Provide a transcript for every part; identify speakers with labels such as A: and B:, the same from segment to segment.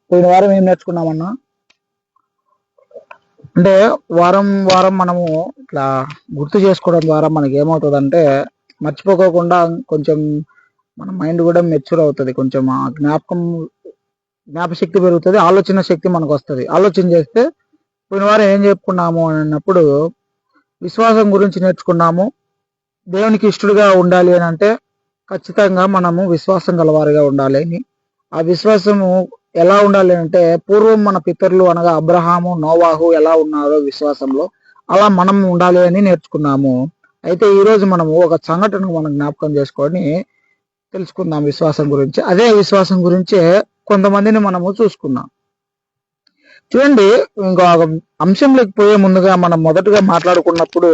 A: పోయిన వారం ఏం నేర్చుకున్నామన్నా అంటే వారం వారం మనము ఇట్లా గుర్తు చేసుకోవడం ద్వారా మనకి ఏమవుతుందంటే మర్చిపోకోకుండా కొంచెం మన మైండ్ కూడా మెచ్యూర్ అవుతుంది, కొంచెం ఆ జ్ఞాపశక్తి పెరుగుతుంది, ఆలోచన శక్తి మనకు వస్తుంది. ఆలోచన చేస్తే పోయిన వారం ఏం చెప్పుకున్నాము అన్నప్పుడు విశ్వాసం గురించి నేర్చుకున్నాము. దేవునికి ఇష్టడుగా ఉండాలి అని అంటే ఖచ్చితంగా మనము విశ్వాసం గలవారిగా ఉండాలి అని. ఆ విశ్వాసము ఎలా ఉండాలి అంటే పూర్వం మన పితరులు అనగా అబ్రహాము, నోవాహు ఎలా ఉన్నారో విశ్వాసంలో అలా మనం ఉండాలి అని నేర్చుకున్నాము. అయితే ఈరోజు మనము ఒక సంఘటన మనం జ్ఞాపకం చేసుకొని తెలుసుకుందాం విశ్వాసం గురించి. అదే విశ్వాసం గురించే కొంతమందిని మనము చూసుకున్నాం. చూడండి, ఇంకో అంశంలోకి పోయే ముందుగా మనం మొదటగా మాట్లాడుకున్నప్పుడు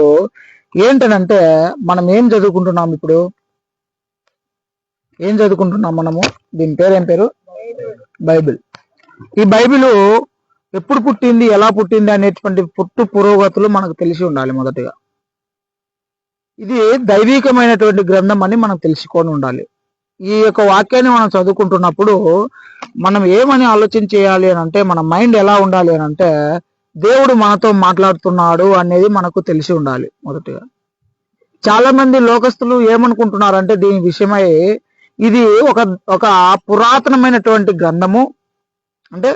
A: ఏంటనంటే మనం ఏం చదువుకుంటున్నాం, ఇప్పుడు ఏం చదువుకుంటున్నాం మనము, దీని పేరు ఏం పేరు? బైబిల్. ఈ బైబిల్ ఎప్పుడు పుట్టింది, ఎలా పుట్టింది అనేటువంటి పురోగతులు మనకు తెలిసి ఉండాలి. మొదటిగా ఇది దైవికమైనటువంటి గ్రంథం అని మనం తెలుసుకొని ఉండాలి. ఈ యొక్క వాక్యాన్ని మనం చదువుకుంటున్నప్పుడు మనం ఏమని ఆలోచన చేయాలి అని అంటే, మన మైండ్ ఎలా ఉండాలి అని అంటే దేవుడు మనతో మాట్లాడుతున్నాడు అనేది మనకు తెలిసి ఉండాలి. మొదటిగా చాలా మంది లోకస్తులు ఏమనుకుంటున్నారంటే దీని విషయమై ఇది ఒక ఒక పురాతనమైనటువంటి గ్రంథము. అంటే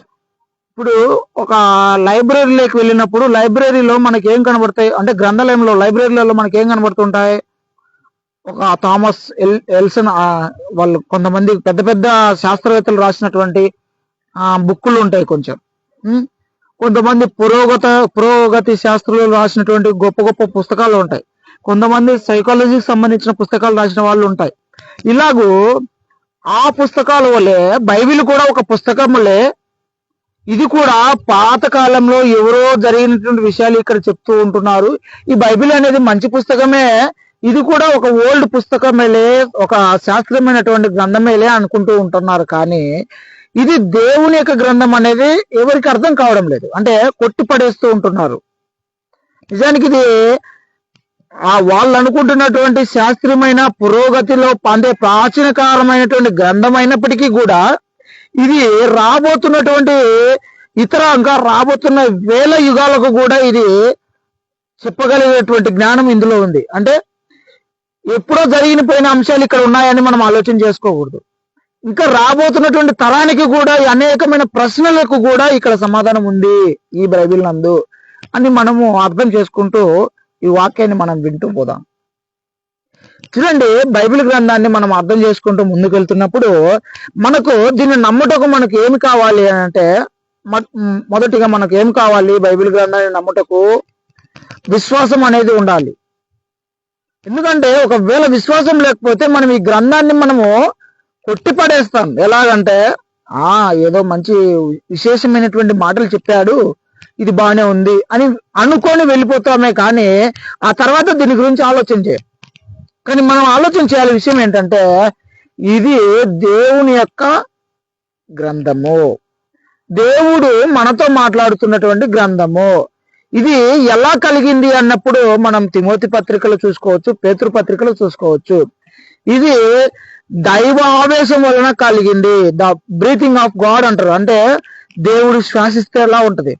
A: ఇప్పుడు ఒక లైబ్రరీలోకి వెళ్ళినప్పుడు లైబ్రరీలో మనకి ఏం కనబడతాయి అంటే, గ్రంథాలయంలో లైబ్రరీలలో మనకి ఏం కనబడుతుంటాయి, ఒక థామస్ ఎల్సన్ వాళ్ళు కొంతమంది పెద్ద పెద్ద శాస్త్రవేత్తలు రాసినటువంటి బుక్కులు ఉంటాయి. కొంతమంది పురోగతి శాస్త్రులు రాసినటువంటి గొప్ప గొప్ప పుస్తకాలు ఉంటాయి. కొంతమంది సైకాలజీకి సంబంధించిన పుస్తకాలు రాసిన వాళ్ళు ఉంటాయి. ఇలాగూ ఆ పుస్తకాల వల్లే బైబిల్ కూడా ఒక పుస్తకములే. ఇది కూడా పాతకాలంలో ఎవరో జరిగినటువంటి విషయాలు ఇక్కడ చెప్తూ ఉంటున్నారు. ఈ బైబిల్ అనేది మంచి పుస్తకమే, ఇది కూడా ఒక ఓల్డ్ పుస్తకమేలే, ఒక శాస్త్రమైనటువంటి గ్రంథమేలే అనుకుంటూ ఉంటున్నారు. కానీ ఇది దేవుని యొక్క గ్రంథం అనేది ఎవరికి అర్థం కావడం లేదు, అంటే కొట్టి పడేస్తూ ఉంటున్నారు. నిజానికి ఇది వాళ్ళు అనుకుంటున్నటువంటి శాస్త్రీయమైన పురోగతిలో అంటే ప్రాచీన కాలమైనటువంటి గ్రంథం అయినప్పటికీ కూడా ఇది రాబోతున్నటువంటి ఇంకా రాబోతున్న వేల యుగాలకు కూడా ఇది చెప్పగలిగేటువంటి జ్ఞానం ఇందులో ఉంది. అంటే ఎప్పుడో జరిగిపోయిన అంశాలు ఇక్కడ ఉన్నాయని మనం ఆలోచన చేసుకోకూడదు. ఇంకా రాబోతున్నటువంటి తరానికి కూడా అనేకమైన ప్రశ్నలకు కూడా ఇక్కడ సమాధానం ఉంది ఈ బైబిల్ నందు అని మనము అర్థం చేసుకుంటూ ఈ వాక్యాన్ని మనం వింటూ పోదాం. చూడండి, బైబిల్ గ్రంథాన్ని మనం అర్థం చేసుకుంటూ ముందుకెళ్తున్నప్పుడు మనకు దీన్ని నమ్ముటకు మనకు ఏమి కావాలి అని అంటే, మొదటిగా మనకు ఏం కావాలి, బైబిల్ గ్రంథాన్ని నమ్ముటకు విశ్వాసం అనేది ఉండాలి. ఎందుకంటే ఒకవేళ విశ్వాసం లేకపోతే మనం ఈ గ్రంథాన్ని మనము కొట్టిపడేస్తాం. ఎలాగంటే ఏదో మంచి విశేషమైనటువంటి మాటలు చెప్పాడు, ఇది బాగానే ఉంది అని అనుకొని వెళ్ళిపోతామే, కానీ ఆ తర్వాత దీని గురించి ఆలోచన చేయం. కానీ మనం ఆలోచన చేయాలి విషయం ఏంటంటే, ఇది దేవుని యొక్క గ్రంథము, దేవుడు మనతో మాట్లాడుతున్నటువంటి గ్రంథము. ఇది ఎలా కలిగింది అన్నప్పుడు మనం తిమోతి పత్రికలు చూసుకోవచ్చు, పేతురు పత్రికలు చూసుకోవచ్చు. ఇది దైవ ఆవేశం వలన కలిగింది, ద బ్రీతింగ్ ఆఫ్ గాడ్ అంటారు. అంటే దేవుడు శ్వాసిస్తే ఎలా ఉంటది,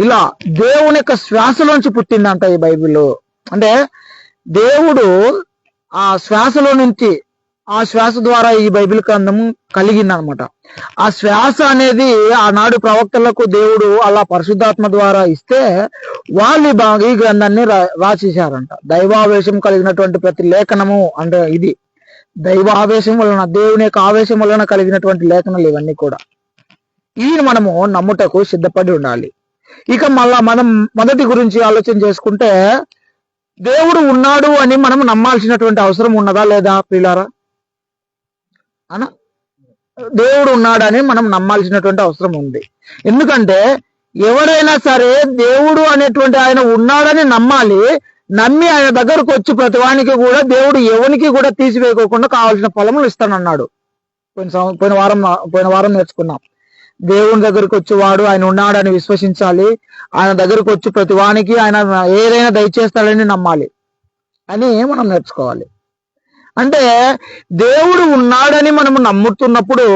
A: ఇలా దేవుని యొక్క శ్వాసలోంచి పుట్టిందంట ఈ బైబిల్. అంటే దేవుడు ఆ శ్వాసలో నుంచి, ఆ శ్వాస ద్వారా ఈ బైబిల్ గ్రంథం కలిగిందనమాట. ఆ శ్వాస అనేది ఆనాడు ప్రవక్తలకు దేవుడు అలా పరిశుద్ధాత్మ ద్వారా ఇస్తే వాళ్ళు ఈ గ్రంథాన్ని రాసేశారంట. దైవావేశం కలిగినటువంటి ప్రతి లేఖనము అంటే ఇది దైవ ఆవేశం వలన, దేవుని యొక్క ఆవేశం వలన కలిగినటువంటి లేఖనాలు ఇవన్నీ కూడా. ఇవి మనము నమ్ముటకు సిద్ధపడి ఉండాలి. ఇక మళ్ళా మనం మొదటి గురించి ఆలోచన చేసుకుంటే, దేవుడు ఉన్నాడు అని మనం నమ్మాల్సినటువంటి అవసరం ఉన్నదా లేదా ప్రియులారా? అనా దేవుడు ఉన్నాడని మనం నమ్మాల్సినటువంటి అవసరం ఉంది. ఎందుకంటే ఎవరైనా సరే దేవుడు అనేటువంటి ఆయన ఉన్నాడని నమ్మాలి. నమ్మి ఆయన దగ్గరకు వచ్చి ప్రతివానికి కూడా దేవుడు ఎవరికి కూడా తీసివేయకోకుండా కావాల్సిన ఫలములు ఇస్తానన్నాడు. పోయిన వారం నేర్చుకున్నాం. దేవుని దగ్గరకు వచ్చేవాడు ఆయన ఉన్నాడని విశ్వసించాలి. ఆయన దగ్గరకు వచ్చి ప్రతివానికి ఆయన ఏదైనా దయచేస్తాడని నమ్మాలి అని మనం నేర్చుకోవాలి. అంటే దేవుడు ఉన్నాడని మనము నమ్ముతున్నప్పుడు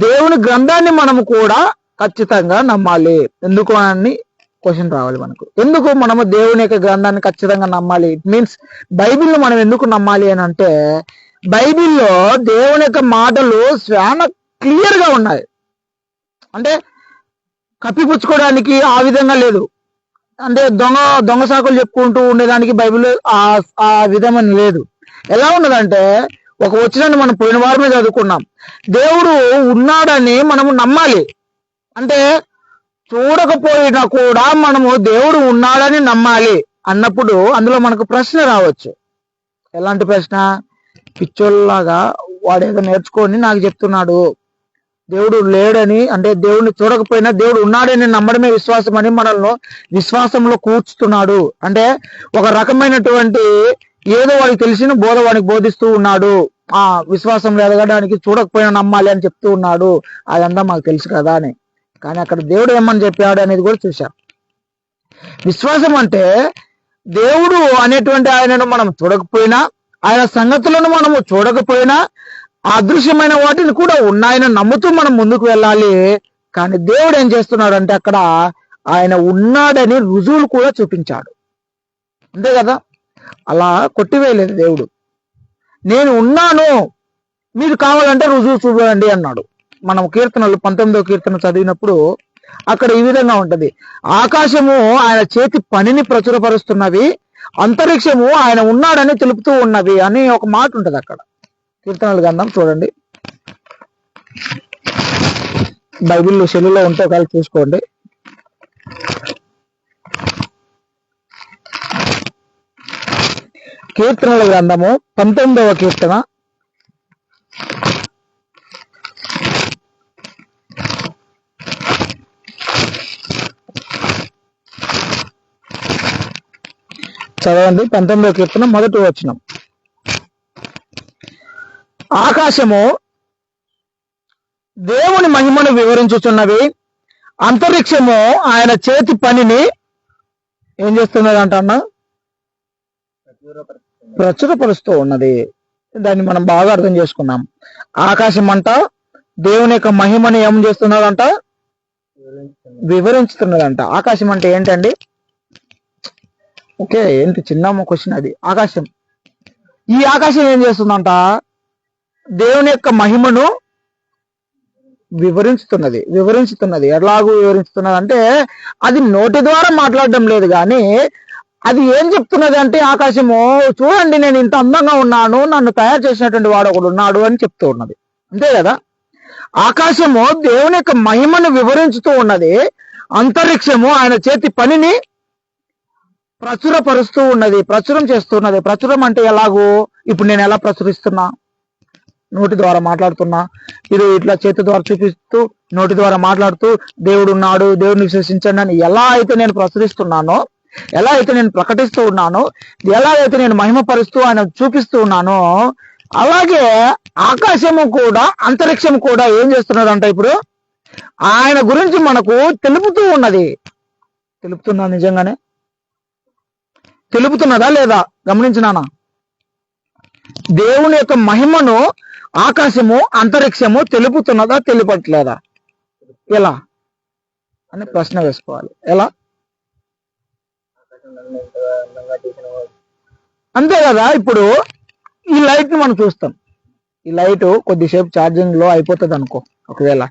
A: దేవుని గ్రంథాన్ని మనము కూడా ఖచ్చితంగా నమ్మాలి. ఎందుకు అని క్వశ్చన్ రావాలి మనకు. ఎందుకు మనము దేవుని యొక్క గ్రంథాన్ని ఖచ్చితంగా నమ్మాలి? ఇట్ మీన్స్ బైబిల్ని మనం ఎందుకు నమ్మాలి అని అంటే, బైబిల్లో దేవుని యొక్క మాటలు చాలా క్లియర్ గా ఉన్నాయి. అంటే కప్పిపుచ్చుకోవడానికి ఆ విధంగా లేదు. అంటే దొంగ సాకులు చెప్పుకుంటూ ఉండేదానికి బైబిల్ ఆ విధమైన లేదు. ఎలా ఉన్నదంటే, ఒక వచనాన్ని మనం పోయిన వారమే చదువుకున్నాం. దేవుడు ఉన్నాడని మనము నమ్మాలి. అంటే చూడకపోయినా కూడా మనము దేవుడు ఉన్నాడని నమ్మాలి అన్నప్పుడు అందులో మనకు ప్రశ్న రావచ్చు. ఎలాంటి ప్రశ్న? పిచ్చోళ్ళలాగా వాడేదో నేర్చుకొని నాకు చెప్తున్నాడు దేవుడు లేడని, అంటే దేవుడిని చూడకపోయినా దేవుడు ఉన్నాడని నమ్మడమే విశ్వాసం అని మనల్ని విశ్వాసంలో కూర్చుతున్నాడు. అంటే ఒక రకమైనటువంటి ఏదో వాడికి తెలిసిన బోధ వాడికి బోధిస్తూ ఉన్నాడు. ఆ విశ్వాసంలో ఎదగడానికి చూడకపోయినా నమ్మాలి అని చెప్తూ ఉన్నాడు. అదంతా మాకు తెలుసు కదా అని. కానీ అక్కడ దేవుడు ఏమని చెప్పాడు అనేది కూడా చూశాం. విశ్వాసం అంటే దేవుడు అనేటువంటి ఆయనను మనం చూడకపోయినా, ఆయన సంగతులను మనము చూడకపోయినా, అదృశ్యమైన వాటిని కూడా ఉన్నాయని నమ్ముతూ మనం ముందుకు వెళ్ళాలి. కానీ దేవుడు ఏం చేస్తున్నాడు అంటే అక్కడ ఆయన ఉన్నాడని రుజువులు కూడా చూపించాడు. అంతే కదా, అలా కొట్టివేయలేదు దేవుడు. నేను ఉన్నాను, మీరు కావాలంటే రుజువు చూడండి అన్నాడు. మనం కీర్తనలు 19వ కీర్తన చదివినప్పుడు అక్కడ ఈ విధంగా ఉంటది. ఆకాశము ఆయన చేతి పనిని ప్రచురపరుస్తున్నవి, అంతరిక్షము ఆయన ఉన్నాడని తెలుపుతూ ఉన్నవి అని ఒక మాట ఉంటది అక్కడ. కీర్తనల గ్రంథం చూడండి, బైబిల్ సెల్లులో ఉంటే ఒకవేళ చూసుకోండి. కీర్తనల గ్రంథము 19వ కీర్తన 19వ కీర్తన మొదటి వచనం. ఆకాశము దేవుని మహిమను వివరించుచున్నవి, అంతరిక్షము ఆయన చేతి పనిని ఏం చేస్తున్నది అంటన్నా? ప్రచురపరుస్తూ ఉన్నది. దాన్ని మనం బాగా అర్థం చేసుకున్నాం. ఆకాశం అంట దేవుని యొక్క మహిమని ఏం చేస్తున్నదంట? వివరించుతున్నదంట. ఆకాశం అంటే ఏంటండి? ఓకే, ఏంటి చిన్న క్వశ్చన్ అది. ఆకాశం, ఈ ఆకాశం ఏం చేస్తుందంట? దేవుని యొక్క మహిమను వివరించుతున్నది. ఎలాగూ వివరించుతున్నది అంటే అది నోటి ద్వారా మాట్లాడడం లేదు, కానీ అది ఏం చెప్తున్నది అంటే, ఆకాశము చూడండి నేను ఇంత అందంగా ఉన్నాను, నన్ను తయారు చేసినటువంటి వాడు ఒకడు ఉన్నాడు అని చెప్తూ ఉన్నది. అంతే కదా, ఆకాశము దేవుని యొక్క మహిమను వివరించుతూ ఉన్నది, అంతరిక్షము ఆయన చేతి పనిని ప్రచురపరుస్తూ ఉన్నది, ప్రచురం చేస్తున్నది. ప్రచురం అంటే ఎలాగూ? ఇప్పుడు నేను ఎలా ప్రచురిస్తున్నా? నోటి ద్వారా మాట్లాడుతున్నా, ఇది ఇట్లా చేతి ద్వారా చూపిస్తూ నోటి ద్వారా మాట్లాడుతూ దేవుడు ఉన్నాడు, దేవుడిని విశ్వసించండి అని ఎలా అయితే నేను ప్రచురిస్తున్నానో, ఎలా అయితే నేను ప్రకటిస్తూ ఉన్నానో, ఎలా అయితే నేను మహిమపరుస్తూ ఆయన చూపిస్తూ ఉన్నానో, అలాగే ఆకాశము కూడా అంతరిక్షము కూడా ఏం చేస్తున్నదంట? ఇప్పుడు ఆయన గురించి మనకు తెలుపుతూ ఉన్నది. తెలుపుతున్నా? నిజంగానే తెలుపుతున్నదా లేదా? గమనించినానా? దేవుని యొక్క మహిమను ఆకాశము అంతరిక్షము తెలుపుతున్నదా, తెలుపట్లేదా? ఎలా అని ప్రశ్న వేసుకోవాలి. ఎలా? అంతే కదా. ఇప్పుడు ఈ లైట్ ని మనం చూస్తాం. ఈ లైట్ కొద్దిసేపు ఛార్జింగ్ లో అయిపోతుంది అనుకో. ఒకవేళ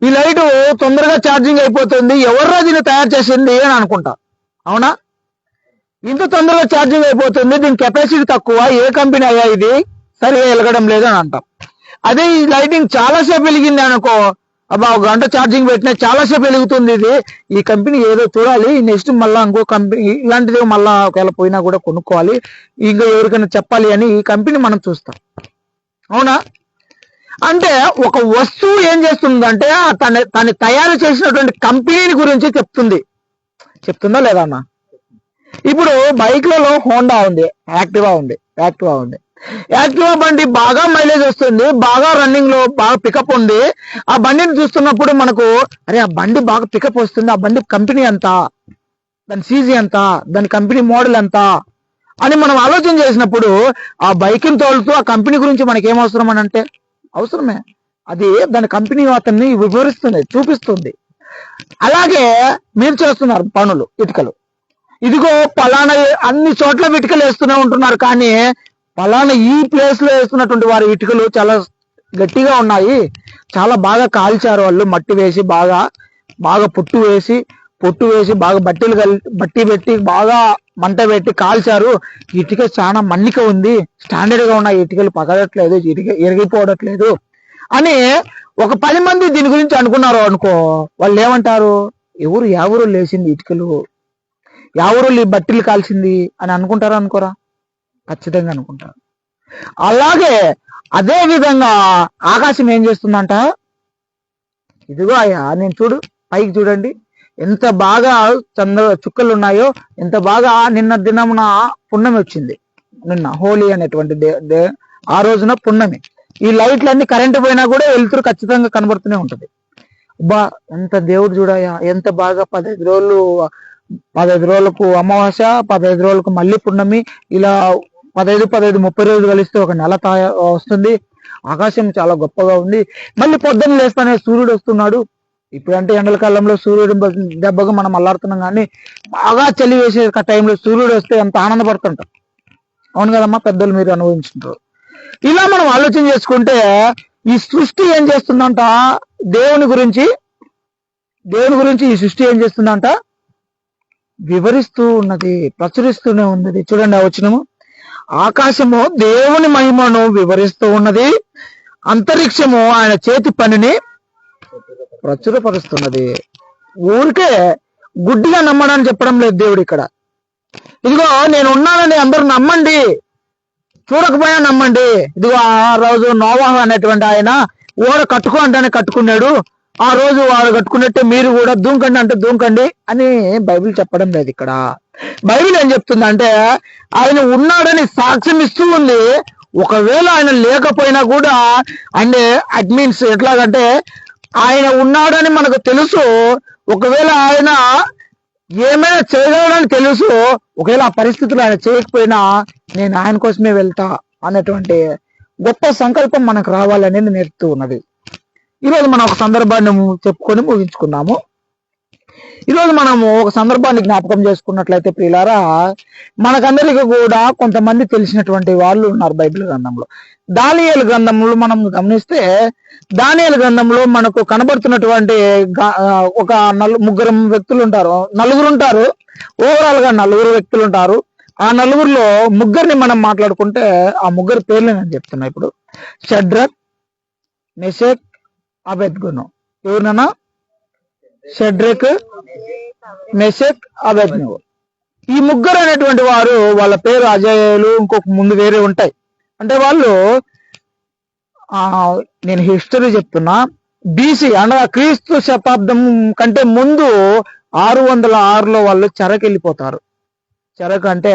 A: ఈ లైట్ తొందరగా ఛార్జింగ్ అయిపోతుంది, ఎవర్రా దీన్ని తయారు చేసింది అని అనుకుంటా. అవునా? ఇంత తొందరగా ఛార్జింగ్ అయిపోతుంది, దీని కెపాసిటీ తక్కువ, ఏ కంపెనీ అయ్యా ఇది, సరిగా వెలగడం లేదు అని అంటాం. అదే ఈ లైటింగ్ చాలాసేపు వెలిగింది అనుకో, అబ్బా ఒక గంట ఛార్జింగ్ పెట్టినా చాలాసేపు వెలుగుతుంది, ఇది ఈ కంపెనీ ఏదో చూడాలి, నెక్స్ట్ మళ్ళీ ఇంకో కంపెనీ ఇలాంటిది మళ్ళా ఒకవేళ పోయినా కూడా కొనుక్కోవాలి, ఇంకా ఎవరికైనా చెప్పాలి అని ఈ కంపెనీ మనం చూస్తాం. అవునా? అంటే ఒక వస్తువు ఏం చేస్తుందంటే తను తయారు చేసినటువంటి కంపెనీని గురించి చెప్తుందా లేదా అన్న? ఇప్పుడు బైక్లలో హోండా ఉంది, యాక్టివా ఉంది. యాక్టివా బండి బాగా మైలేజ్ వస్తుంది, బాగా రన్నింగ్ లో బాగా పికప్ ఉంది. ఆ బండిని చూస్తున్నప్పుడు మనకు అరే ఆ బండి బాగా పికప్ వస్తుంది, ఆ బండి కంపెనీ ఎంత, దాని సీజీ ఎంత, దాని కంపెనీ మోడల్ ఎంత అని మనం ఆలోచన చేసినప్పుడు ఆ బైక్ని తోలుతూ ఆ కంపెనీ గురించి మనకి ఏం అవసరం అని అంటే అవసరమే. అది దాని కంపెనీ అతన్ని వివరిస్తుంది, చూపిస్తుంది. అలాగే మీరు చేస్తున్నారు పనులు, ఇటుకలు. ఇదిగో పలానా అన్ని చోట్ల ఇటుకలు వేస్తూనే ఉంటున్నారు, కానీ పలానా ఈ ప్లేస్ లో వేస్తున్నటువంటి వారి ఇటుకలు చాలా గట్టిగా ఉన్నాయి, చాలా బాగా కాల్చారు వాళ్ళు, మట్టి వేసి బాగా బాగా పొట్టు వేసి బాగా బట్టి పెట్టి బాగా మంట పెట్టి కాల్చారు. ఇటుక చాలా మన్నిక ఉంది, స్టాండర్డ్ గా ఉన్నాయి, ఇటుకలు పగలట్లేదు, ఇటుక ఎరిగిపోవట్లేదు అని ఒక 10 మంది దీని గురించి అనుకున్నారు అనుకో, వాళ్ళు ఏమంటారు? ఎవరు లేచింది ఇటుకలు, ఎవరు ఈ బట్టీలు కాల్చింది అని అనుకుంటారా అనుకోరా? ఖచ్చితంగా అనుకుంటారు. అలాగే అదే విధంగా ఆకాశం ఏం చేస్తుందంట, ఇదిగో అయ్యా నేను చూడు, పైకి చూడండి ఎంత బాగా చుక్కలు ఉన్నాయో, ఎంత బాగా నిన్న దినమున పున్నమి వచ్చింది, నిన్న హోలీ అనేటువంటి ఆ రోజున పున్నమి. ఈ లైట్లన్నీ కరెంటు పోయినా కూడా వెలుతురు ఖచ్చితంగా కనబడుతూనే ఉంటది. బా ఎంత దేవుడు చూడయా, ఎంత బాగా 15 రోజులకు అమావాస్య, 15 రోజులకు మళ్ళీ పున్నమి, ఇలా 15, 30 రోజులు కలిస్తే ఒక నెల వస్తుంది. ఆకాశం చాలా గొప్పగా ఉంది. మళ్ళీ పొద్దున్న లేస్తానే సూర్యుడు వస్తున్నాడు. ఇప్పుడంటే ఎండల కాలంలో సూర్యుడు దెబ్బగా మనం అల్లాడుతున్నాం, కానీ బాగా చలి వేసే టైంలో సూర్యుడు వస్తే ఎంత ఆనందపడుతుంటాం. అవును కదమ్మా, పెద్దలు మీరు అనుభవించుంటారు. ఇలా మనం ఆలోచన చేసుకుంటే ఈ సృష్టి ఏం చేస్తుందంట, దేవుని గురించి ఈ సృష్టి ఏం చేస్తుందంట, వివరిస్తూ ఉన్నది, ప్రచురిస్తూనే ఉన్నది. చూడండి ఆ వచనము, ఆకాశము దేవుని మహిమను వివరిస్తూ ఉన్నది, అంతరిక్షము ఆయన చేతి పనిని ప్రచురపరుస్తున్నది. ఊరికే గుడ్డిగా నమ్మడానికి చెప్పడం లేదు దేవుడు ఇక్కడ. ఇదిగో నేను ఉన్నానని అందరూ నమ్మండి, చూడకపోయినా నమ్మండి. ఇదిగో ఆ రోజు నోవాహు అనేటువంటి ఆయన ఓడ కట్టుకో అంటేనే కట్టుకున్నాడు, ఆ రోజు వాడు కట్టుకున్నట్టే మీరు కూడా దూకండి అంటే దూకండి అని బైబిల్ చెప్పడం లేదు ఇక్కడ. బైబిల్ ఏం చెప్తుందంటే ఆయన ఉన్నాడని సాక్ష్యం ఇస్తూ ఉంది. ఒకవేళ ఆయన లేకపోయినా కూడా, అంటే అట్ మీన్స్ ఎట్లాగంటే ఆయన ఉన్నాడని మనకు తెలుసు, ఒకవేళ ఆయన ఏమైనా చేయగలడని తెలుసు, ఒకవేళ ఆ పరిస్థితులు ఆయన చేయకపోయినా నేను ఆయన కోసమే వెళ్తా అనేటువంటి గొప్ప సంకల్పం మనకు రావాలనేది నేర్పుతూ ఉన్నది. ఈరోజు మనం ఒక సందర్భాన్ని చెప్పుకొని ముగించుకున్నాము. ఈరోజు మనము ఒక సందర్భాన్ని జ్ఞాపకం చేసుకున్నట్లయితే ప్రియులారా, మనకందరికీ కూడా కొంతమంది తెలిసినటువంటి వాళ్ళు ఉన్నారు బైబిల్ గ్రంథంలో. దానియేలు గ్రంథంలో మనం గమనిస్తే, దానియేలు గ్రంథంలో మనకు కనబడుతున్నటువంటి ఒక నలుగురు ఉంటారు. ఓవరాల్ గా 4 వ్యక్తులు ఉంటారు. ఆ 4గురిలో 3 మనం మాట్లాడుకుంటే ఆ 3 పేర్లు నేను చెప్తున్నా ఇప్పుడు. షడ్రక్, మెషక్, అబేద్నెగో. ఎవరినన్నా? షడ్రక్, మెషక్, అబేద్నెగో. ఈ 3 అనేటువంటి వారు, వాళ్ళ పేరు అజేయులు, ఇంకొక ముందు వేరే ఉంటాయి. అంటే వాళ్ళు నేను హిస్టరీ చెప్తున్నా, బీసీ అనగా క్రీస్తు శతాబ్దం కంటే ముందు 606లో వాళ్ళు చెరకు వెళ్ళిపోతారు. చెరకు అంటే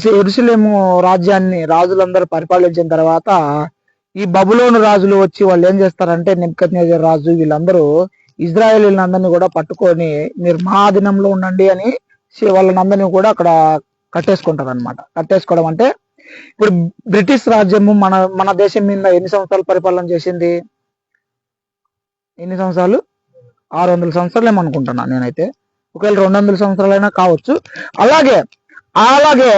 A: యెరూషలేము రాజ్యాన్ని రాజులందరూ పరిపాలించిన తర్వాత ఈ బబులోను రాజులు వచ్చి వాళ్ళు ఏం చేస్తారంటే, నెబుకద్నెజర్ రాజు వీళ్ళందరూ ఇజ్రాయేలీలందరినీ కూడా పట్టుకొని మీరు మా ఆధీనంలో ఉండండి అని వాళ్ళనందరినీ కూడా అక్కడ కట్టేసుకుంటారు అనమాట. కట్టేసుకోవడం అంటే, ఇప్పుడు బ్రిటిష్ రాజ్యము మన దేశం మీద ఎన్ని సంవత్సరాలు పరిపాలన చేసింది? ఎన్ని సంవత్సరాలు? 600 సంవత్సరాలు ఏమనుకుంటున్నా నేనైతే, ఒకవేళ 200 సంవత్సరాలైనా కావచ్చు. అలాగే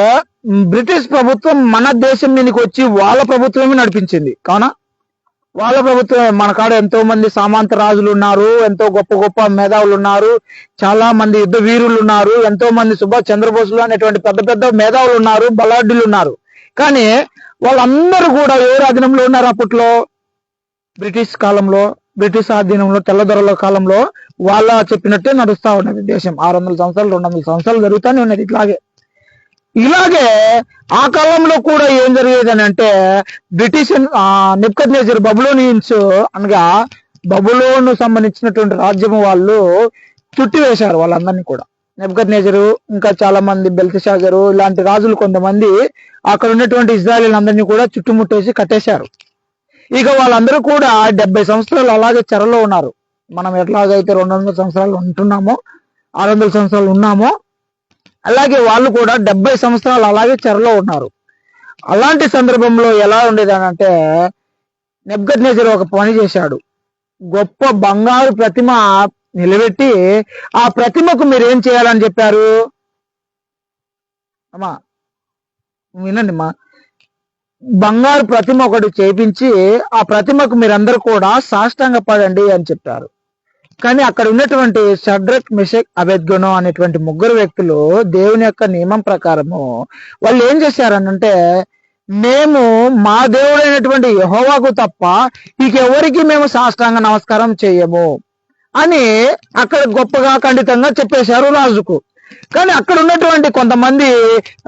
A: బ్రిటిష్ ప్రభుత్వం మన దేశం మీదకి వచ్చి వాళ్ళ ప్రభుత్వమే నడిపించింది. కావున వాళ్ళ ప్రభుత్వం, మన కాడ ఎంతో మంది సామంత రాజులు ఉన్నారు, ఎంతో గొప్ప గొప్ప మేధావులు ఉన్నారు, చాలా మంది యుద్ధ వీరులు ఉన్నారు, ఎంతో మంది సుభాష్ చంద్రబోసులు అనేటువంటి పెద్ద పెద్ద మేధావులు ఉన్నారు, బలాఢ్యులు ఉన్నారు. కానీ వాళ్ళందరూ కూడా ఎవరు అధీనంలో ఉన్నారు అప్పట్లో? బ్రిటిష్ కాలంలో, బ్రిటిష్ ఆధీనంలో, తెల్లదొరల కాలంలో వాళ్ళ చెప్పినట్టే నడుస్తా ఉన్నది దేశం. 600 సంవత్సరాలు 200 సంవత్సరాలు జరుగుతూనే ఉన్నది ఇలాగే ఆ కాలంలో కూడా ఏం జరిగేది అని అంటే, బ్రిటిష్ నెబుకద్నెజర్ బబులోనియన్స్ అనగా బబులోను సంబంధించినటువంటి రాజ్యం వాళ్ళు చుట్టివేశారు వాళ్ళందరినీ కూడా. నెబుకద్నెజరు, ఇంకా చాలా మంది, బెల్తషాజరు ఇలాంటి రాజులు కొంతమంది అక్కడ ఉన్నటువంటి ఇజ్రాయేలీలందరినీ కూడా చుట్టుముట్టేసి కట్టేశారు. ఇక వాళ్ళందరూ కూడా 70 సంవత్సరాలు అలాగే చెరలో ఉన్నారు. మనం ఎట్లాగైతే 200 సంవత్సరాలు ఉంటున్నామో, 600 సంవత్సరాలు ఉన్నామో, అలాగే వాళ్ళు కూడా 70 సంవత్సరాలు అలాగే చెరలో ఉన్నారు. అలాంటి సందర్భంలో ఎలా ఉండేది అని అంటే, నెబుకద్నెజరు ఒక పని చేశాడు. గొప్ప బంగారు ప్రతిమ నిలబెట్టి ఆ ప్రతిమకు మీరు ఏం చేయాలని చెప్పారు? అమ్మా వినండి మా, బంగారు ప్రతిమ ఒకటి చేపించి ఆ ప్రతిమకు మీరందరూ కూడా సాష్టాంగ పడండి అని చెప్పారు. కానీ అక్కడ ఉన్నటువంటి షడ్రక్, మెషక్, అబేద్గోనో అనేటువంటి ముగ్గురు వ్యక్తులు దేవుని యొక్క నియమం ప్రకారము వాళ్ళు ఏం చేశారనంటే, మేము మా దేవుడైనటువంటి యెహోవాకు తప్ప ఇంకెవరికి మేము సాష్టాంగ నమస్కారం చేయము అని అక్కడ గొప్పగా ఖండితంగా చెప్పేశారు రాజుకు. కానీ అక్కడ ఉన్నటువంటి కొంతమంది,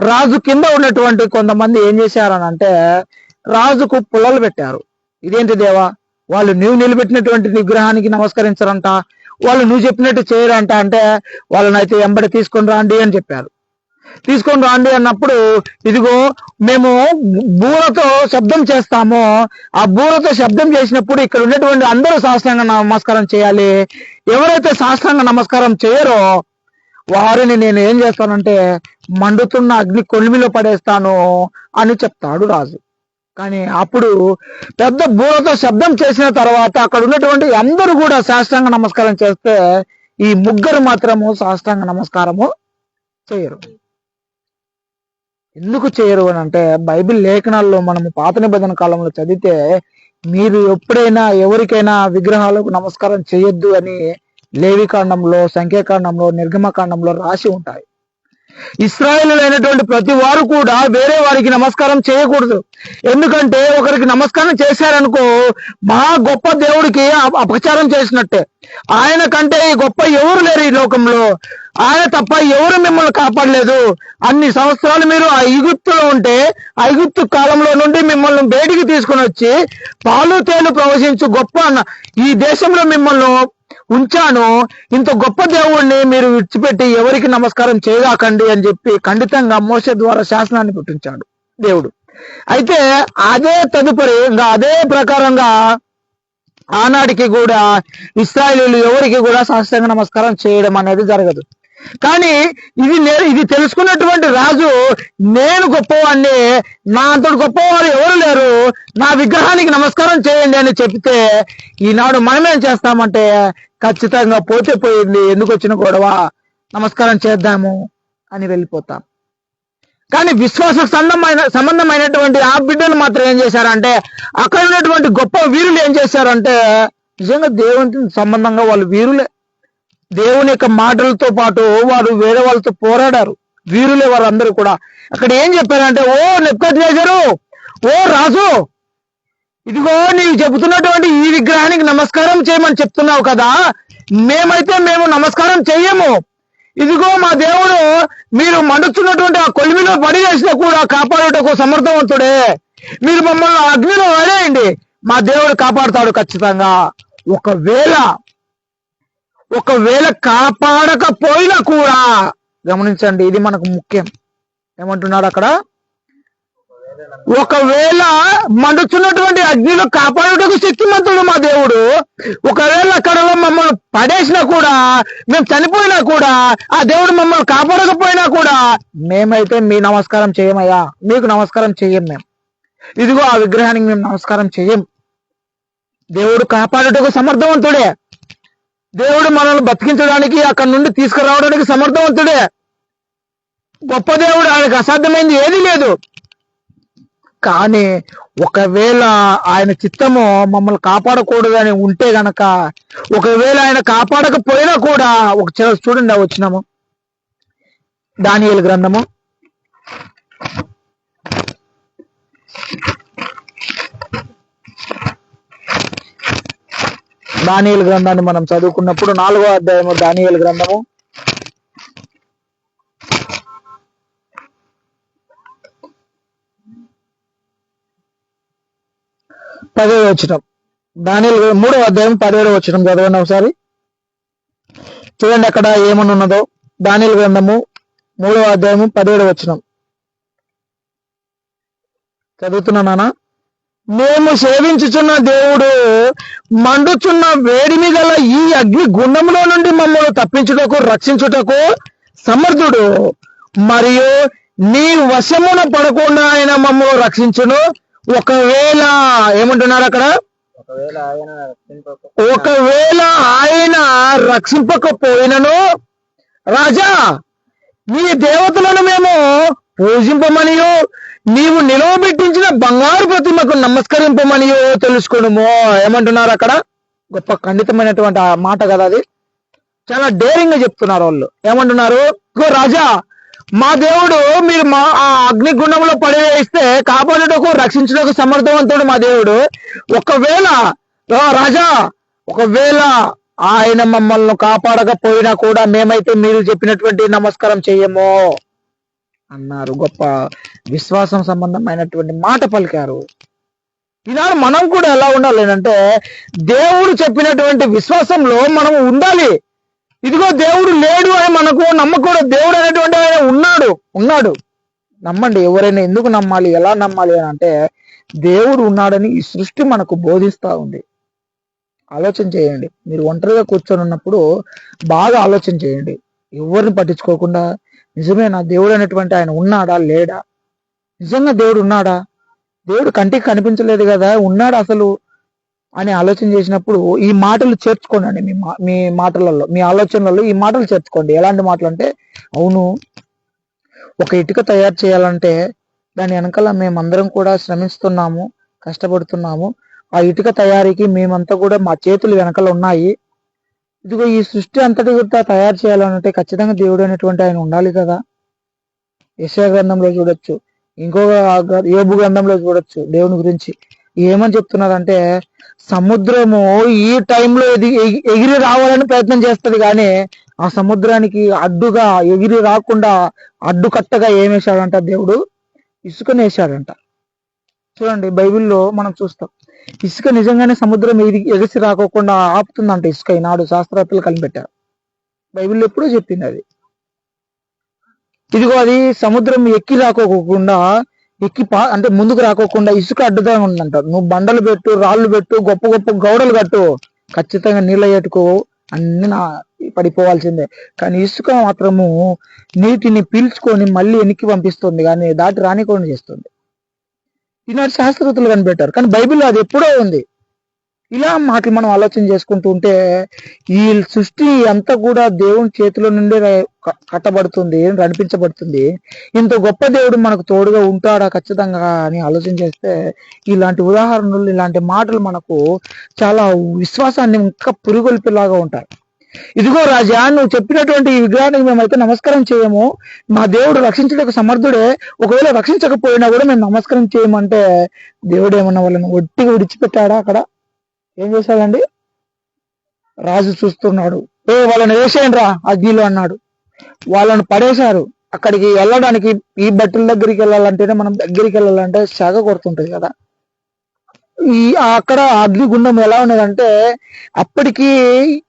A: రాజు కింద ఉన్నటువంటి కొంతమంది ఏం చేశారనంటే రాజుకు పుల్లలు పెట్టారు. ఇదేంటి దేవా, వాళ్ళు నువ్వు నిలబెట్టినటువంటి విగ్రహానికి నమస్కరించరంట, వాళ్ళు నువ్వు చెప్పినట్టు చేయరంట. అంటే వాళ్ళనైతే ఎంబడి తీసుకొని రాండి అని చెప్పారు. తీసుకొని రాండి అన్నప్పుడు, ఇదిగో మేము బూరతో శబ్దం చేస్తాము, ఆ బూరతో శబ్దం చేసినప్పుడు ఇక్కడ ఉన్నటువంటి అందరూ సాష్టాంగ నమస్కారం చేయాలి, ఎవరైతే సాష్టాంగ నమస్కారం చేయరో వారిని నేను ఏం చేస్తానంటే మండుతున్న అగ్ని కొలిమిలో పడేస్తాను అని చెప్తాడు రాజు. కానీ అప్పుడు పెద్ద బూరతో శబ్దం చేసిన తర్వాత అక్కడ ఉన్నటువంటి అందరూ కూడా సాష్టాంగ నమస్కారం చేస్తే ఈ ముగ్గురు మాత్రము సాష్టాంగ నమస్కారము చేయరు. ఎందుకు చేయరు అని అంటే, బైబిల్ లేఖనాల్లో మనము పాత నిబంధన కాలంలో చదివితే, మీరు ఎప్పుడైనా ఎవరికైనా విగ్రహాలకు నమస్కారం చేయొద్దు అని లేవికాండంలో, సంఖ్యాకాండంలో, నిర్గమకాండంలో రాసి ఉంటాయి. ఇశ్రాయేలు అయినటువంటి ప్రతి వారు కూడా వేరే వారికి నమస్కారం చేయకూడదు. ఎందుకంటే ఒకరికి నమస్కారం చేశారనుకో మా గొప్ప దేవుడికి అపచారం చేసినట్టే. ఆయన కంటే గొప్ప ఎవరు లేరు ఈ లోకంలో, ఆయన తప్ప ఎవరు మిమ్మల్ని కాపాడలేదు. అన్ని సంవత్సరాలు మీరు ఐగుప్తులో ఉంటే ఐగుప్తు కాలంలో నుండి మిమ్మల్ని బయటికి తీసుకొని వచ్చి పాలు తేలు ప్రవశించు గొప్ప ఈ దేశంలో మిమ్మల్ని ఉంచాను, ఇంత గొప్ప దేవుణ్ణి మీరు విడిచిపెట్టి ఎవరికి నమస్కారం చేయగాకండి అని చెప్పి ఖండితంగా మోషే ద్వారా శాసనాన్ని పుట్టించాడు దేవుడు. అయితే అదే తదుపరి ఇంకా అదే ప్రకారంగా ఆనాటికి కూడా ఇశ్రాయేలీయులు ఎవరికి కూడా సాష్టాంగ నమస్కారం చేయడం అనేది జరగదు. కానీ ఇది తెలుసుకున్నటువంటి రాజు, నేను గొప్పవాడిని, నా అంతటి గొప్పవారు ఎవరు లేరు, నా విగ్రహానికి నమస్కారం చేయండి అని చెప్తే ఈనాడు మనం ఏం చేస్తామంటే ఖచ్చితంగా పోతే పోయింది, ఎందుకు వచ్చిన గొడవ, నమస్కారం చేద్దాము అని వెళ్ళిపోతాం. కానీ విశ్వాస సంబంధమైనటువంటి ఆ బిడ్డలు మాత్రం ఏం చేశారంటే, అక్కడ ఉన్నటువంటి గొప్ప వీరులు ఏం చేశారంటే నిజంగా దేవునికి సంబంధంగా వాళ్ళు వీరులే. దేవుని యొక్క మాటలతో పాటు వారు వేరే వాళ్ళతో పోరాడారు, వీరులే వారందరూ కూడా. అక్కడ ఏం చెప్పారంటే, ఓ నెబుకద్నెజరు, ఓ రాజు, ఇదిగో నీవు చెబుతున్నటువంటి ఈ విగ్రహానికి నమస్కారం చేయమని చెప్తున్నావు కదా, మేము నమస్కారం చెయ్యము. ఇదిగో మా దేవుడు మీరు మండుతున్నటువంటి ఆ కొలిమిలో పడి చేసినా కూడా కాపాడుటకు సమర్థవంతుడే, మీరు మమ్మల్ని అగ్నిలో వదిలేయండి, మా దేవుడు కాపాడుతాడు ఖచ్చితంగా. ఒకవేళ కాపాడకపోయినా కూడా, గమనించండి ఇది మనకు ముఖ్యం, ఏమంటున్నాడు అక్కడ, ఒకవేళ మండుతున్నటువంటి అగ్నిలో కాపాడుటకు శక్తిమంతుడు మా దేవుడు, ఒకవేళ అక్కడ మమ్మల్ని పడేసినా కూడా, మేము చనిపోయినా కూడా, ఆ దేవుడు మమ్మల్ని కాపాడకపోయినా కూడా మేమైతే మీ నమస్కారం చేయమయ్యా, మీకు నమస్కారం చెయ్యం మేము, ఇదిగో ఆ విగ్రహానికి మేము నమస్కారం చెయ్యం. దేవుడు కాపాడుటకు సమర్థవంతుడే, దేవుడు మనల్ని బతికించడానికి అక్కడి నుండి తీసుకురావడానికి సమర్థవంతుడే, గొప్ప దేవుడు, ఆయనకు అసాధ్యమైంది ఏదీ లేదు. కానీ ఒకవేళ ఆయన చిత్తము మమ్మల్ని కాపాడకూడదని ఉంటే గనక, ఒకవేళ ఆయన కాపాడకపోయినా కూడా, ఒక చూడండి వచ్చినాము దానియేలు గ్రంథము, దానియేలు గ్రంథాన్ని మనం చదువుకున్నప్పుడు 4వ అధ్యాయము దానియేలు గ్రంథము 10వ వచనం, దానియేలు 3వ అధ్యాయం 17వ వచనం చదవండి ఒకసారి. చూడండి అక్కడ ఏమని ఉన్నదో. దానియేలు గ్రంథము 3వ అధ్యాయము 17వ వచనం చదువుతున్నానా? మేము సేవించుచున్న దేవుడు మండుచున్న వేడిమి గల ఈ అగ్ని గుండంలో నుండి మమ్మల్ని తప్పించుటకు, రక్షించుటకు సమర్థుడు. మరియు నీ వశమున పడకుండా ఆయన మమ్మల్ని రక్షించును. ఒకవేళ ఏమంటున్నారు అక్కడ, ఒకవేళ ఆయన రక్షింపకపోయినను రాజా నీ దేవతలను మేము పూజింపమనియో నీవు నిలవబెట్టించిన బంగారు ప్రతిమకు నమస్కరింపమనియో తెలుసుకునుమో. ఏమంటున్నారు అక్కడ, గొప్ప ఖండితమైనటువంటి ఆ మాట కదా అది. చాలా డేరింగ్ గా చెప్తున్నారు వాళ్ళు. ఏమంటున్నారు, రాజా మా దేవుడు మీరు మా ఆ అగ్నిగుండంలో పడవేస్తే కాపాడుటకు రక్షించుటకు సమర్థవంతుడు మా దేవుడు. ఒకవేళ రాజా ఒకవేళ ఆయన మమ్మల్ని కాపాడకపోయినా కూడా మేమైతే మీరు చెప్పినటువంటి నమస్కారం చెయ్యము అన్నారు. గొప్ప విశ్వాసం సంబంధమైనటువంటి మాట పలికారు. ఈనాడు మనం కూడా ఎలా ఉండాలి అంటే దేవుడు చెప్పినటువంటి విశ్వాసంలో మనం ఉండాలి. ఇదిగో దేవుడు లేడు అని మనకు నమ్మకూడదు. దేవుడు అనేటువంటి ఆయన ఉన్నాడు నమ్మండి. ఎవరైనా ఎందుకు నమ్మాలి, ఎలా నమ్మాలి అని అంటే దేవుడు ఉన్నాడని ఈ సృష్టి మనకు బోధిస్తా ఉంది. ఆలోచన చేయండి. మీరు ఒంటరిగా కూర్చొని ఉన్నప్పుడు బాగా ఆలోచన చేయండి. ఎవరిని పట్టించుకోకుండా నిజమేనా దేవుడు అనేటువంటి ఆయన ఉన్నాడా లేడా, నిజంగా దేవుడు ఉన్నాడా, దేవుడు కంటికి కనిపించలేదు కదా, ఉన్నాడు అసలు అని ఆలోచన చేసినప్పుడు ఈ మాటలు చేర్చుకోండి. మీ మాటలలో, మీ ఆలోచనలలో ఈ మాటలు చేర్చుకోండి. ఎలాంటి మాటలు అంటే, అవును ఒక ఇటుక తయారు చేయాలంటే దాని వెనకాల మేమందరం కూడా శ్రమిస్తున్నాము, కష్టపడుతున్నాము. ఆ ఇటుక తయారీకి మేమంతా కూడా మా చేతులు వెనకాల ఉన్నాయి. ఇదిగో ఈ సృష్టి అంతటి కూడా తయారు చేయాలంటే ఖచ్చితంగా దేవుడు అనేటువంటి ఆయన ఉండాలి కదా. యెషయా గ్రంథంలో చూడొచ్చు, ఇంకొక యోబు గ్రంథంలో చూడొచ్చు. దేవుని గురించి ఏమని చెప్తున్నారంటే, సముద్రము ఈ టైంలో ఎగిరి రావాలని ప్రయత్నం చేస్తుంది, కానీ ఆ సముద్రానికి అడ్డుగా ఎగిరి రాకుండా అడ్డుకట్టగా ఏం వేశాడంట దేవుడు, ఇసుకని వేశాడంట. చూడండి బైబిల్లో మనం చూస్తాం, ఇసుక నిజంగానే సముద్రం ఎగిసి రాకోకుండా ఆపుతుందంట. ఇసుక ఈనాడు శాస్త్రవేత్తలు కనిపెట్టారు. బైబిల్లో ఎప్పుడూ చెప్పింది అది. ఇదిగో అది సముద్రం ఎక్కి రాకోకుండా అంటే ముందుకు రాకోకుండా ఇసుక అడ్డుగా ఉందంట. నువ్వు బండలు పెట్టు, రాళ్ళు పెట్టు, గొప్ప గొప్ప గౌడలు కట్టు, ఖచ్చితంగా నీళ్ళ ఏటుకో అన్ని పడిపోవాల్సిందే. కానీ ఇసుక మాత్రము నీటిని పీల్చుకొని మళ్ళీ వెనక్కి పంపిస్తుంది, కానీ దాటి రానికుండా చేస్తుంది. ఈనాడు శాస్త్రవేత్తలు కనిపెట్టారు, కానీ బైబిల్లో అది ఎప్పుడో ఉంది. ఇలా మాటలు మనం ఆలోచన చేసుకుంటూ ఉంటే ఈ సృష్టి అంతా కూడా దేవుని చేతిలో నుండి కట్టబడుతుంది, నడిపించబడుతుంది. ఇంత గొప్ప దేవుడు మనకు తోడుగా ఉంటాడా ఖచ్చితంగా అని ఆలోచన చేస్తే ఇలాంటి ఉదాహరణలు, ఇలాంటి మాటలు మనకు చాలా విశ్వాసాన్ని ఇంకా పురిగొల్పేలాగా ఉంటాయి. ఇదిగో రాజా నువ్వు చెప్పినటువంటి ఈ విగ్రహానికి మేమైతే నమస్కారం చేయము, మా దేవుడు రక్షించడానికి సమర్థుడే, ఒకవేళ రక్షించకపోయినా కూడా మేము నమస్కారం చేయమంటే దేవుడు ఏమన్నా వాళ్ళని ఒట్టిగా విడిచిపెట్టాడా? అక్కడ ఏం చేశాడండి, రాజు చూస్తున్నాడు, వాళ్ళని వేసేయండి రా అగ్నిలో అన్నాడు. వాళ్ళని పడేశారు. అక్కడికి వెళ్ళడానికి, ఈ బట్టల దగ్గరికి వెళ్ళాలంటేనే, మనం దగ్గరికి వెళ్ళాలంటే శాఖ కొడుతుంటది కదా. అక్కడ అగ్నిగుండం ఎలా ఉన్నదంటే అప్పటికి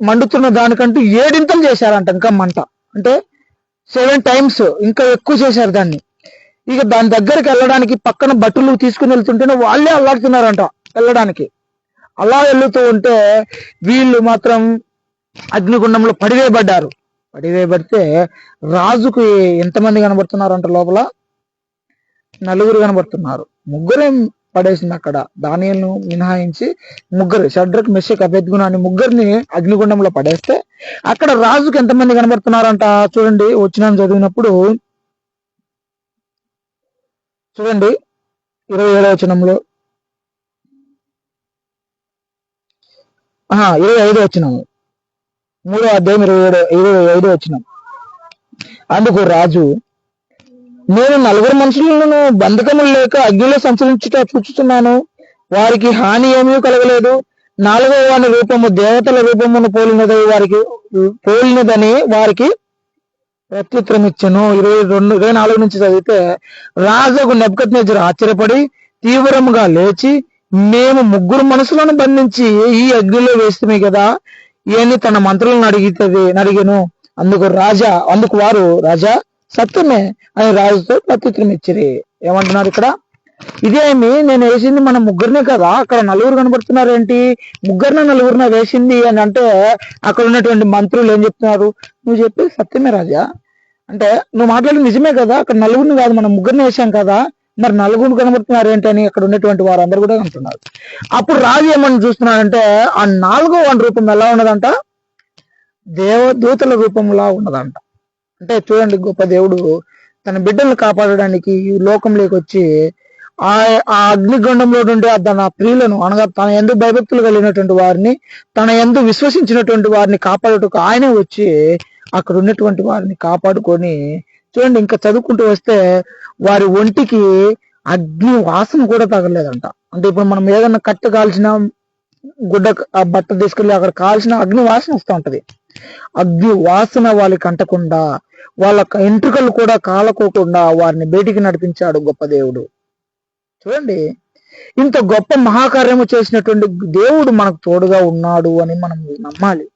A: మండుతున్న దానికంటూ 7 ఇంతలు చేశారంట. ఇంకా మంట అంటే 7 times ఇంకా ఎక్కువ చేశారు దాన్ని. ఇక దాని దగ్గరికి వెళ్ళడానికి పక్కన బట్టలు తీసుకుని వెళ్తుంటేనే వాళ్ళే అల్లాడుతున్నారంట వెళ్ళడానికి. అలా వెళ్తూ ఉంటే వీళ్ళు మాత్రం అగ్నిగుండంలో పడివేయబడ్డారు. పడివేయబడితే రాజుకు ఎంతమంది కనబడుతున్నారంట లోపల? 4 కనబడుతున్నారు. 3 పడేసింది అక్కడ. దానియేలును మినహాయించి 3, షడ్రక్ మెషక్ అబేద్గోను అని 3 అగ్నిగుండంలో పడేస్తే అక్కడ రాజుకు ఎంతమంది కనబడుతున్నారంట చూడండి. వచ్చిన చదివినప్పుడు చూడండి 27వ వచనంలో, 25వ వచనము, 3వ అధ్యాయం 25వ వచనం. అందుకు రాజు, నేను 4 మనుషులను బంధకములు లేక అగ్నిలో సంచరించుట చూచుతున్నాను, వారికి హాని ఏమీ కలగలేదు. 4వ వాని రూపము దేవతల రూపమును పోలినదని వారికి ప్రత్యుత్తరం ఇచ్చెను. 24 నుంచి చదివితే, రాజుకు నెబుకద్నెజరు ఆశ్చర్యపడి తీవ్రముగా లేచి, మేము 3 మనుషులను బంధించి ఈ అగ్నిలో వేస్తుమే కదా అని తన మంత్రులను అడిగెను. అందుకు వారు రాజా సత్యమే అని రాజుతో ప్రత్యుత్తరం ఇచ్చిరి. ఏమంటున్నారు ఇక్కడ? ఇదేమి నేను వేసింది మన 3 కదా, అక్కడ 4 కనబడుతున్నారు ఏంటి? 3 వేసింది అని అంటే అక్కడ ఉన్నటువంటి మంత్రులు ఏం చెప్తున్నారు? నువ్వు చెప్పేది సత్యమే రాజా, అంటే నువ్వు మాట్లాడి నిజమే కదా, అక్కడ నలుగురిని కాదు మనం ముగ్గురిని వేసాం కదా, మరి నలుగురు కనబడుతున్నారు ఏంటని అక్కడ ఉన్నటువంటి వారందరూ కూడా అంటున్నారు. అప్పుడు రాజు ఏమని చూస్తున్నాడంటే ఆ 4వ వాని రూపం ఎలా ఉన్నదంట, దేవదూతల రూపంలా ఉన్నదంట. అంటే చూడండి, గొప్ప దేవుడు తన బిడ్డలను కాపాడడానికి ఈ లోకంలోకి వచ్చి ఆ ఆ అగ్నిగుండంలో నుండి తన ప్రియులను అనగా తన ఎందు భయభక్తులు కలిగినటువంటి వారిని, తన ఎందు విశ్వసించినటువంటి వారిని కాపాడుటకు ఆయనే వచ్చి అక్కడ ఉన్నటువంటి వారిని కాపాడుకొని, చూడండి ఇంకా చదువుకుంటూ వస్తే వారి ఒంటికి అగ్ని వాసన కూడా తగలేదంట. అంటే ఇప్పుడు మనం ఏదైనా కట్ట కాల్చిన గుడ్డ ఆ బట్ట తీసుకెళ్ళి అక్కడ కాల్చిన అగ్ని వాసన వస్తూ ఉంటది. అగ్ని వాసన వాళ్ళకి అంటకుండా, వాళ్ళ ఎంట్రుకలు కూడా కాలకోకుండా వారిని బయటికి నడిపించాడు గొప్ప దేవుడు. చూడండి, ఇంత గొప్ప మహాకార్యము చేసినటువంటి దేవుడు మనకు తోడుగా ఉన్నాడు అని మనం నమ్మాలి.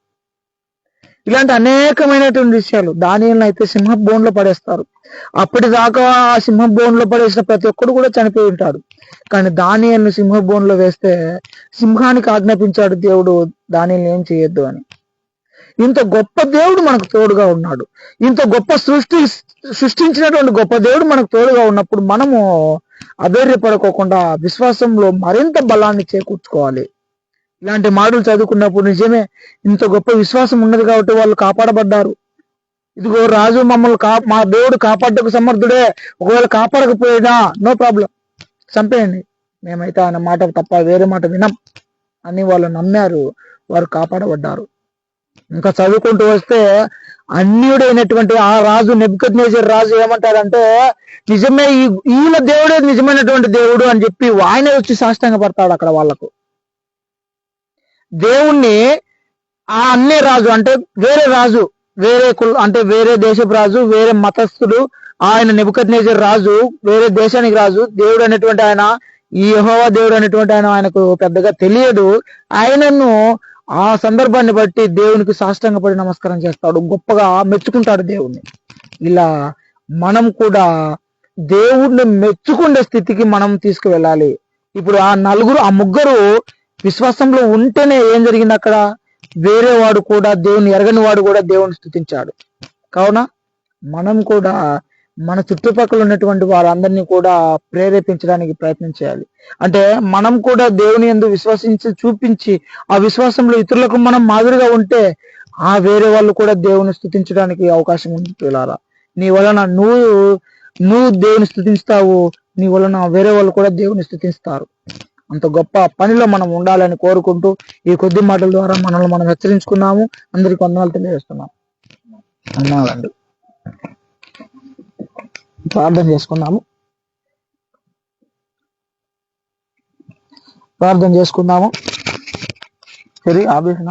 A: ఇలాంటి అనేకమైనటువంటి విషయాలు. దానియేలును అయితే సింహ బోన్లో పడేస్తారు. అప్పటిదాకా ఆ సింహ బోన్లో పడేసిన ప్రతి ఒక్కడు కూడా చనిపోయి ఉంటాడు. కానీ దానియేలును సింహ బోన్లో వేస్తే సింహానికి ఆజ్ఞాపించాడు దేవుడు, దానియేలును ఏం చేయొద్దు అని. ఇంత గొప్ప దేవుడు మనకు తోడుగా ఉన్నాడు. ఇంత గొప్ప సృష్టించినటువంటి గొప్ప దేవుడు మనకు తోడుగా ఉన్నప్పుడు మనము అధైర్యపడుకోకుండా విశ్వాసంలో మరింత బలాన్ని చేకూర్చుకోవాలి. ఇలాంటి మాటలు చదువుకున్నప్పుడు నిజమే ఇంత గొప్ప విశ్వాసం ఉన్నది కాబట్టి వాళ్ళు కాపాడబడ్డారు. ఇదిగో రాజు మమ్మల్ని మా దేవుడు కాపాడకు సమర్థుడే, ఒకవేళ కాపాడకపోయినా నో ప్రాబ్లం, చంపేయండి, మేమైతే ఆయన మాట తప్ప వేరే మాట వినం అని వాళ్ళు నమ్మారు. వారు కాపాడబడ్డారు. ఇంకా చదువుకుంటూ వస్తే అన్యుడైనటువంటి ఆ రాజు నెబుకద్నెజర్ రాజు ఏమంటాడంటే, నిజమే ఈయన దేవుడే నిజమైనటువంటి దేవుడు అని చెప్పి ఆయనే వచ్చి సాష్టాంగ పడతాడు అక్కడ వాళ్ళకు. దేవుణ్ణి ఆ అన్నే రాజు అంటే వేరే రాజు, వేరే అంటే వేరే దేశపు రాజు, వేరే మతస్థుడు, ఆయన నెబుకద్నెజర్ రాజు, వేరే దేశానికి రాజు. దేవుడు అనేటువంటి ఆయన, ఈ యెహోవా దేవుడు అనేటువంటి ఆయన ఆయనకు పెద్దగా తెలియదు. ఆయనను ఆ సందర్భాన్ని బట్టి దేవునికి సాష్టాంగపడి నమస్కారం చేస్తాడు, గొప్పగా మెచ్చుకుంటాడు దేవుణ్ణి. ఇలా మనం కూడా దేవుణ్ణి మెచ్చుకునే స్థితికి మనం తీసుకువెళ్ళాలి. ఇప్పుడు ఆ ముగ్గురు విశ్వాసంలో ఉంటేనే ఏం జరిగింది అక్కడ, వేరే వాడు కూడా దేవుని ఎరగని వాడు కూడా దేవుని స్తుతించాడు. కావున మనం కూడా మన చుట్టుపక్కల ఉన్నటువంటి వారందరినీ కూడా ప్రేరేపించడానికి ప్రయత్నం చేయాలి. అంటే మనం కూడా దేవుని యందు విశ్వసించి చూపించి ఆ విశ్వాసంలో ఇతరులకు మనం మాదిరిగా ఉంటే ఆ వేరే వాళ్ళు కూడా దేవుని స్తుతించడానికి అవకాశం ఉంది. పిల్లారా, నీ వలన నువ్వు దేవుని స్తుతిస్తావు, నీ వలన వేరే వాళ్ళు కూడా దేవుని స్తుతిస్తారు. అంత గొప్ప పనిలో మనం ఉండాలని కోరుకుంటూ ఈ కొద్ది మాటల ద్వారా మనల్ని మనం హెచ్చరించుకున్నాము. అందరికి వందనాలు తెలియజేస్తున్నాం. అన్నాలండి, ప్రార్థన చేసుకుందాము. సరే ఆపేసిన.